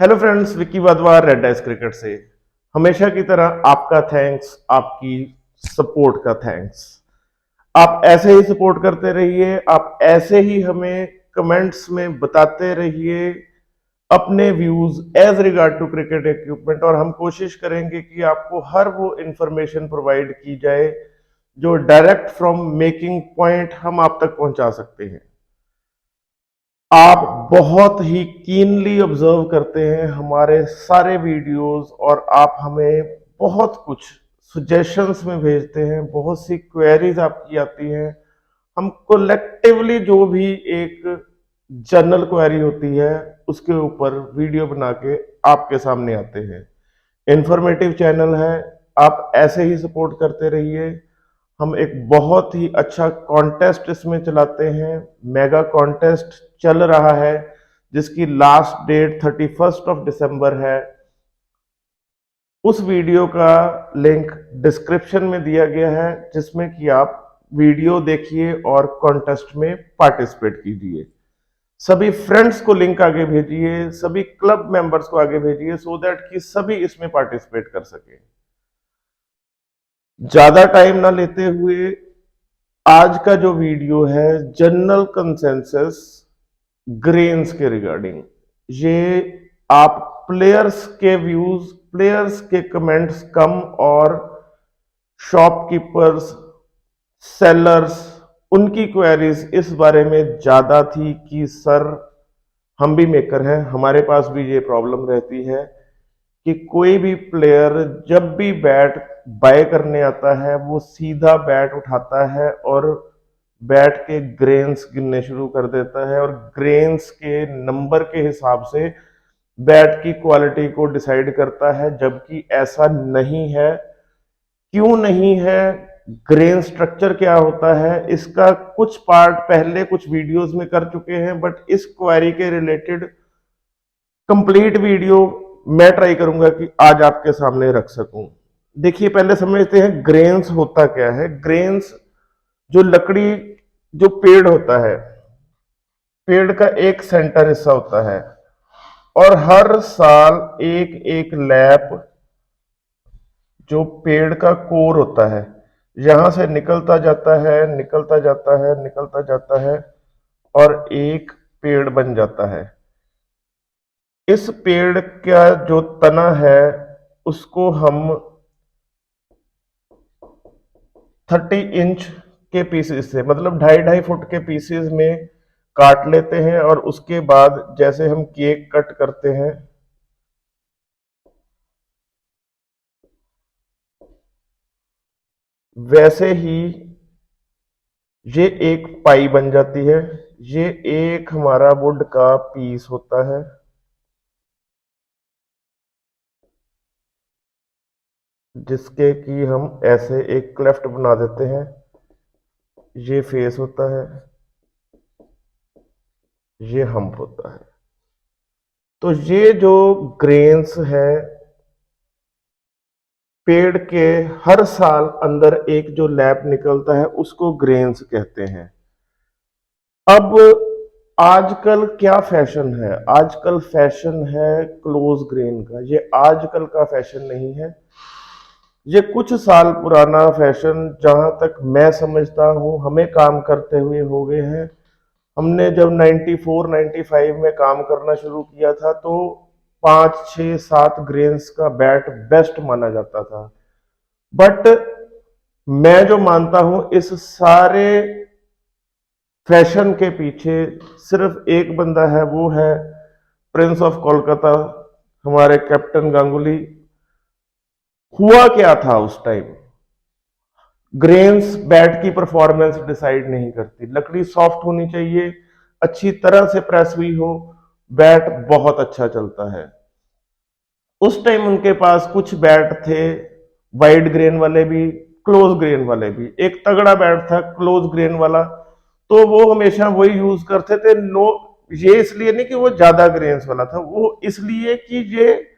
Hello friends, Vicky Wadhwa red dice cricket से। हमेशा की तरह आपका थैंक्स, आपकी सपोर्ट का थैंक्स। आप ऐसे ही सपोर्ट करते रहिए, आप ऐसे ही हमें कमेंट्स में बताते रहिए अपने views as regard to cricket equipment, और हम कोशिश करेंगे कि आपको हर वो इंफॉर्मेशन प्रोवाइड की जाए जो डायरेक्ट फ्रॉम मेकिंग पॉइंट हम आप तक पहुंचा सकते हैं। आप बहुत ही कीनली ऑब्जर्व करते हैं हमारे सारे वीडियोस, और आप हमें बहुत कुछ सजेशंस में भेजते हैं, बहुत सी क्वेरीज आपकी आती हैं। हम कोलेक्टिवली जो भी एक जनरल क्वेरी होती है उसके ऊपर वीडियो बना के आपके सामने आते हैं। इंफॉर्मेटिव चैनल है, आप ऐसे ही सपोर्ट करते रहिए। हम एक बहुत ही अच्छा कॉन्टेस्ट इसमें चलाते हैं, मेगा कॉन्टेस्ट चल रहा है जिसकी लास्ट डेट 31 दिसंबर है। उस वीडियो का लिंक डिस्क्रिप्शन में दिया गया है, जिसमें कि आप वीडियो देखिए और कॉन्टेस्ट में पार्टिसिपेट कीजिए। सभी फ्रेंड्स को लिंक आगे भेजिए, सभी क्लब मेंबर्स को आगे भेजिए, सो दैट कि सभी इसमें पार्टिसिपेट कर सके। ज्यादा टाइम ना लेते हुए आज का जो वीडियो है जनरल कंसेंसस ग्रेन्स के रिगार्डिंग, ये आप प्लेयर्स के व्यूज, प्लेयर्स के कमेंट्स कम, और शॉपकीपर्स, सेलर्स, उनकी क्वेरीज इस बारे में ज्यादा थी कि सर हम भी मेकर हैं, हमारे पास भी ये प्रॉब्लम रहती है कि कोई भी प्लेयर जब भी बैट बाय करने आता है वो सीधा बैट उठाता है और बैट के ग्रेन्स गिनने शुरू कर देता है, और ग्रेन्स के नंबर के हिसाब से बैट की क्वालिटी को डिसाइड करता है, जबकि ऐसा नहीं है। क्यों नहीं है, ग्रेन स्ट्रक्चर क्या होता है, इसका कुछ पार्ट पहले कुछ वीडियोस में कर चुके हैं, बट इस क्वेरी के रिलेटेड कंप्लीट वीडियो मैं ट्राई करूंगा कि आज आपके सामने रख सकूं। देखिए, पहले समझते हैं ग्रेन्स होता क्या है। ग्रेन्स जो लकड़ी, जो पेड़ होता है, पेड़ का एक सेंटर हिस्सा होता है, और हर साल एक एक लैप जो पेड़ का कोर होता है यहां से निकलता जाता है, निकलता जाता है, निकलता जाता है, और एक पेड़ बन जाता है। इस पेड़ का जो तना है उसको हम 30 इंच के पीसेस से, मतलब 2.5-2.5 फुट के पीसेस में काट लेते हैं, और उसके बाद जैसे हम केक कट करते हैं वैसे ही ये एक पाई बन जाती है। ये एक हमारा वुड का पीस होता है, जिसके कि हम ऐसे एक क्लेफ्ट बना देते हैं। ये फेस होता है, ये हम्प होता है। तो ये जो ग्रेन्स है पेड़ के, हर साल अंदर एक जो लैप निकलता है उसको ग्रेन्स कहते हैं। अब आजकल क्या फैशन है, आजकल फैशन है क्लोज ग्रेन का। ये आजकल का फैशन नहीं है, ये कुछ साल पुराना फैशन, जहां तक मैं समझता हूं हमें काम करते हुए हो गए हैं। हमने जब 94-95 में काम करना शुरू किया था तो 5-6-7 ग्रेन्स का बैट बेस्ट माना जाता था। बट मैं जो मानता हूं इस सारे फैशन के पीछे सिर्फ एक बंदा है, वो है प्रिंस ऑफ कोलकाता, हमारे कैप्टन गांगुली। हुआ क्या था उस टाइम, ग्रेन्स बैट की परफॉर्मेंस डिसाइड नहीं करती। लकड़ी सॉफ्ट होनी चाहिए, अच्छी तरह से प्रेस हुई हो, बैट बहुत अच्छा चलता है। उस टाइम उनके पास कुछ बैट थे, वाइड ग्रेन वाले भी, क्लोज ग्रेन वाले भी। एक तगड़ा बैट था क्लोज ग्रेन वाला, तो वो हमेशा वही यूज करते थे। नो, ये इसलिए नहीं कि वो ज्यादा ग्रेन्स वाला था, वो इसलिए कि ये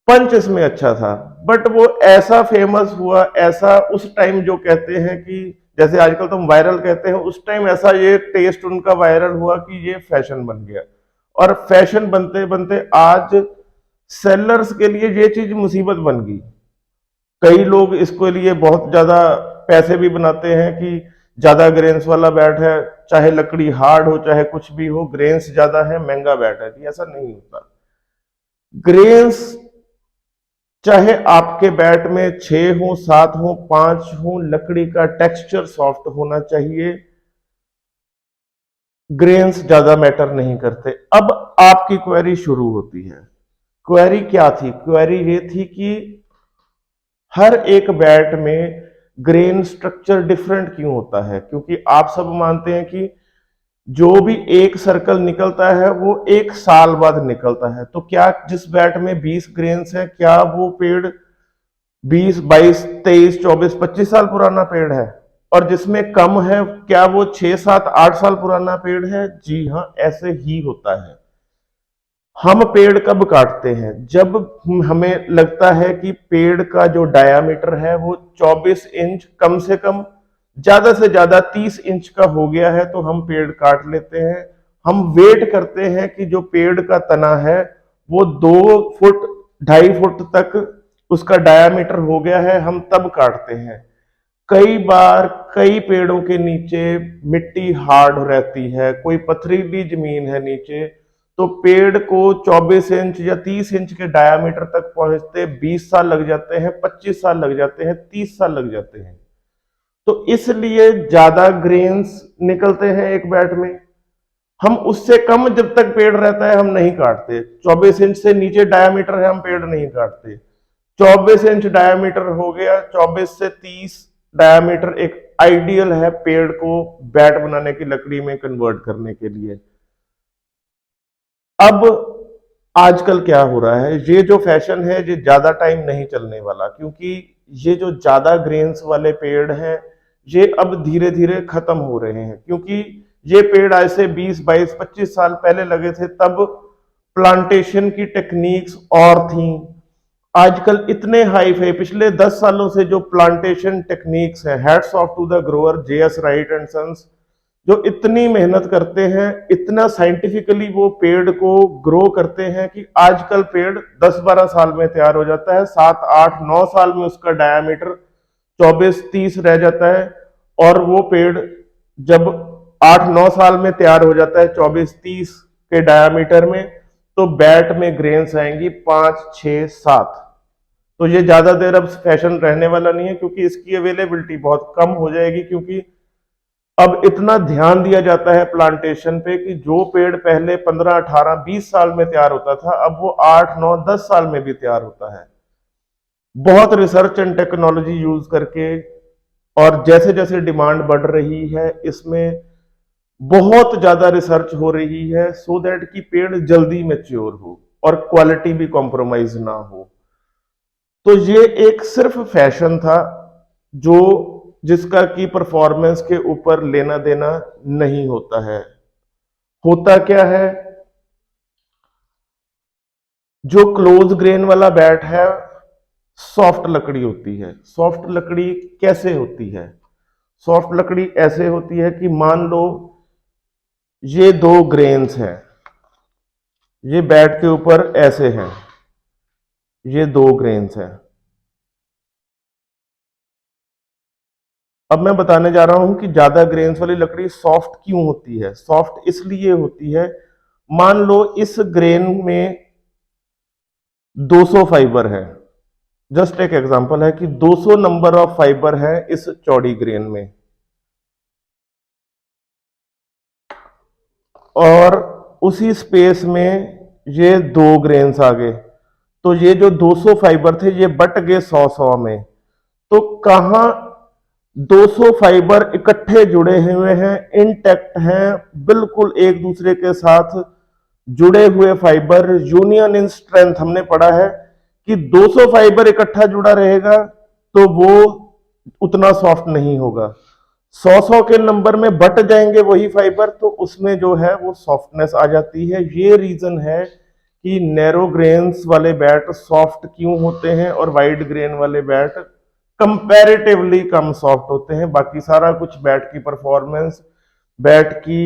पंच इसमें अच्छा था। बट वो ऐसा फेमस हुआ, ऐसा उस टाइम जो कहते हैं कि जैसे आजकल तुम वायरल कहते हैं, उस टाइम ऐसा ये टेस्ट उनका वायरल हुआ कि ये फैशन बन गया। और फैशन बनते बनते आज सेलर्स के लिए ये चीज मुसीबत बन गई। कई लोग इसके लिए बहुत ज्यादा पैसे भी बनाते हैं कि ज्यादा ग्रेन्स वाला बैट है, चाहे लकड़ी हार्ड हो चाहे कुछ भी हो, ग्रेन्स ज्यादा है महंगा बैट है। जी ऐसा नहीं होता। ग्रेन्स चाहे आपके बैट में 6 हो, 7 हो, 5 हो, लकड़ी का टेक्सचर सॉफ्ट होना चाहिए। ग्रेन्स ज्यादा मैटर नहीं करते। अब आपकी क्वेरी शुरू होती है। क्वेरी क्या थी? क्वेरी ये थी कि हर एक बैट में ग्रेन स्ट्रक्चर डिफरेंट क्यों होता है? क्योंकि आप सब मानते हैं कि जो भी एक सर्कल निकलता है वो 1 साल बाद निकलता है। तो क्या जिस बैट में 20 ग्रेन्स है, क्या वो पेड़ 20, 22, 23, 24, 25 साल पुराना पेड़ है? और जिसमें कम है, क्या वो 6, 7, 8 साल पुराना पेड़ है? जी हाँ, ऐसे ही होता है। हम पेड़ कब काटते हैं? जब हमें लगता है कि पेड़ का जो डायामीटर है वो 24 इंच कम से कम, ज्यादा से ज्यादा 30 इंच का हो गया है, तो हम पेड़ काट लेते हैं। हम वेट करते हैं कि जो पेड़ का तना है वो 2 फुट 2.5 फुट तक उसका डायामीटर हो गया है, हम तब काटते हैं। कई बार कई पेड़ों के नीचे मिट्टी हार्ड रहती है, कोई पथरीली जमीन है नीचे, तो पेड़ को 24 इंच या 30 इंच के डायामीटर तक पहुंचते 20 साल लग जाते हैं, 25 साल लग जाते हैं, 30 साल लग जाते हैं। तो इसलिए ज्यादा ग्रेन्स निकलते हैं एक बैट में। हम उससे कम जब तक पेड़ रहता है हम नहीं काटते। 24 इंच से नीचे डायामीटर है हम पेड़ नहीं काटते। 24 इंच डायामीटर हो गया, 24 से 30 डायामीटर एक आइडियल है पेड़ को बैट बनाने की लकड़ी में कन्वर्ट करने के लिए। अब आजकल क्या हो रहा है, ये जो फैशन है ये ज्यादा टाइम नहीं चलने वाला, क्योंकि ये जो ज्यादा ग्रेन्स वाले पेड़ हैं ये अब धीरे धीरे खत्म हो रहे हैं। क्योंकि ये पेड़ आज से 20, 22, 25 साल पहले लगे थे, तब प्लांटेशन की टेक्निक्स और थी। आजकल इतने हाई फाई पिछले 10 सालों से जो प्लांटेशन टेक्निक्स है, hats off to the grower JS right and sons, जो इतनी मेहनत करते हैं, इतना साइंटिफिकली वो पेड़ को ग्रो करते हैं कि आजकल पेड़ 10-12 साल में तैयार हो जाता है। 7, 8, 9 साल में उसका डायामीटर 24, 30 रह जाता है। और वो पेड़ जब 8, 9 साल में तैयार हो जाता है 24, 30 के डायामीटर में, तो बैट में ग्रेन्स आएंगी 5, 6, 7। तो ये ज्यादा देर अब फैशन रहने वाला नहीं है, क्योंकि इसकी अवेलेबिलिटी बहुत कम हो जाएगी। क्योंकि अब इतना ध्यान दिया जाता है प्लांटेशन पे कि जो पेड़ पहले 15, 18, 20 साल में तैयार होता था, अब वो 8, 9, 10 साल में भी तैयार होता है। बहुत रिसर्च एंड टेक्नोलॉजी यूज करके, और जैसे जैसे डिमांड बढ़ रही है इसमें बहुत ज्यादा रिसर्च हो रही है, सो दैट कि पेड़ जल्दी मैच्योर हो और क्वालिटी भी कॉम्प्रोमाइज ना हो। तो ये एक सिर्फ फैशन था जो जिसका की परफॉर्मेंस के ऊपर लेना देना नहीं होता है। होता क्या है, जो क्लोज ग्रेन वाला बैट है सॉफ्ट लकड़ी होती है। सॉफ्ट लकड़ी कैसे होती है? सॉफ्ट लकड़ी ऐसे होती है कि मान लो ये 2 ग्रेन्स हैं, ये बैट के ऊपर ऐसे हैं, ये 2 ग्रेन्स हैं। अब मैं बताने जा रहा हूं कि ज्यादा ग्रेन्स वाली लकड़ी सॉफ्ट क्यों होती है। सॉफ्ट इसलिए होती है, मान लो इस ग्रेन में 200 फाइबर है। जस्ट एक एग्जांपल है कि 200 नंबर ऑफ फाइबर है इस चौड़ी ग्रेन में, और उसी स्पेस में ये 2 ग्रेन्स आ गए। तो ये जो 200 फाइबर थे ये बट गए 100-100 में। तो कहां 200 फाइबर इकट्ठे जुड़े हुए हैं, इंटैक्ट हैं, बिल्कुल एक दूसरे के साथ जुड़े हुए फाइबर। यूनियन इन स्ट्रेंथ हमने पढ़ा है कि 200 फाइबर इकट्ठा जुड़ा रहेगा तो वो उतना सॉफ्ट नहीं होगा। 100-100 के नंबर में बट जाएंगे वही फाइबर, तो उसमें जो है वो सॉफ्टनेस आ जाती है। ये रीजन है कि नैरो ग्रेन्स वाले बैट सॉफ्ट क्यों होते हैं और वाइड ग्रेन वाले बैट कंपैरेटिवली कम सॉफ्ट होते हैं। बाकी सारा कुछ बैट की परफॉर्मेंस, बैट की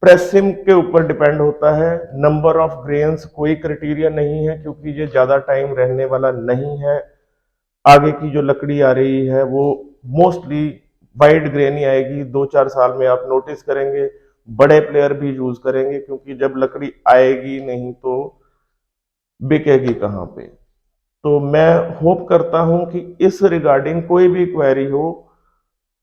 प्रेसिंग के ऊपर डिपेंड होता है। नंबर ऑफ ग्रेन्स कोई क्राइटेरिया नहीं है, क्योंकि ये ज्यादा टाइम रहने वाला नहीं है। आगे की जो लकड़ी आ रही है वो मोस्टली वाइड ग्रेन ही आएगी। 2-4 साल में आप नोटिस करेंगे बड़े प्लेयर भी यूज करेंगे, क्योंकि जब लकड़ी आएगी नहीं तो बिकेगी कहाँ पे। तो मैं होप करता हूं कि इस रिगार्डिंग कोई भी क्वेरी हो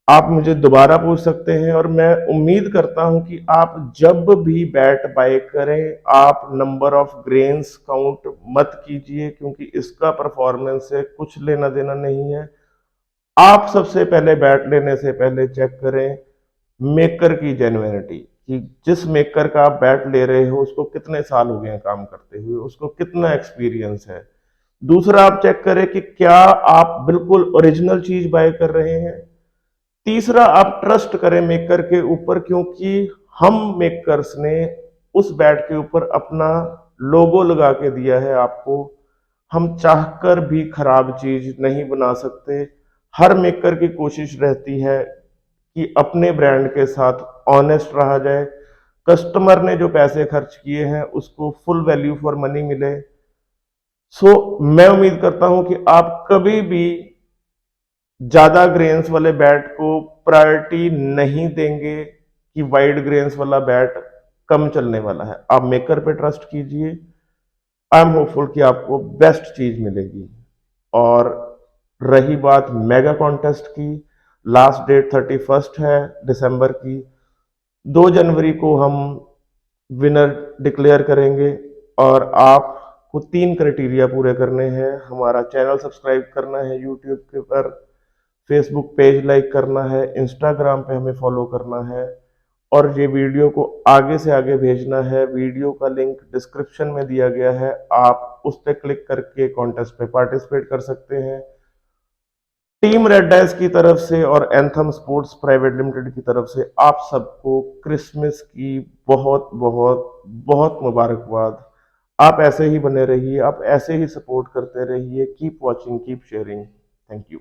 आप मुझे दोबारा पूछ सकते हैं, और मैं उम्मीद करता हूं कि आप जब भी बैट बाय करें आप नंबर ऑफ ग्रेन्स काउंट मत कीजिए, क्योंकि इसका परफॉर्मेंस से कुछ लेना देना नहीं है। आप सबसे पहले बैट लेने से पहले चेक करें मेकर की जेन्युइनिटी, कि जिस मेकर का आप बैट ले रहे हो उसको कितने साल हो गए हैं काम करते हुए, उसको कितना एक्सपीरियंस है। दूसरा आप चेक करें कि क्या आप बिल्कुल ओरिजिनल चीज बाय कर रहे हैं। तीसरा आप ट्रस्ट करें मेकर के ऊपर, क्योंकि हम मेकर्स ने उस बैट के ऊपर अपना लोगो लगा के दिया है आपको। हम चाहकर भी खराब चीज नहीं बना सकते। हर मेकर की कोशिश रहती है कि अपने ब्रांड के साथ ऑनेस्ट रहा जाए, कस्टमर ने जो पैसे खर्च किए हैं उसको फुल वैल्यू फॉर मनी मिले। मैं उम्मीद करता हूं कि आप कभी भी ज्यादा ग्रेन्स वाले बैट को प्रायोरिटी नहीं देंगे कि वाइड ग्रेन्स वाला बैट कम चलने वाला है। आप मेकर पे ट्रस्ट कीजिए। आई एम होपफुल कि आपको बेस्ट चीज मिलेगी। और रही बात मेगा कॉन्टेस्ट की, लास्ट डेट 31 है दिसंबर की। 2 जनवरी को हम विनर डिक्लेयर करेंगे, और आपको 3 क्राइटेरिया पूरे करने हैं। हमारा चैनल सब्सक्राइब करना है यूट्यूब के पर, फेसबुक पेज लाइक करना है, इंस्टाग्राम पे हमें फॉलो करना है, और ये वीडियो को आगे से आगे भेजना है। वीडियो का लिंक डिस्क्रिप्शन में दिया गया है, आप उस पर क्लिक करके कॉन्टेस्ट पे पार्टिसिपेट कर सकते हैं। टीम रेड डाइस की तरफ से और एंथम स्पोर्ट्स प्राइवेट लिमिटेड की तरफ से आप सबको क्रिसमस की बहुत बहुत बहुत मुबारकबाद। आप ऐसे ही बने रहिए, आप ऐसे ही सपोर्ट करते रहिए। Keep watching, keep sharing. Thank you.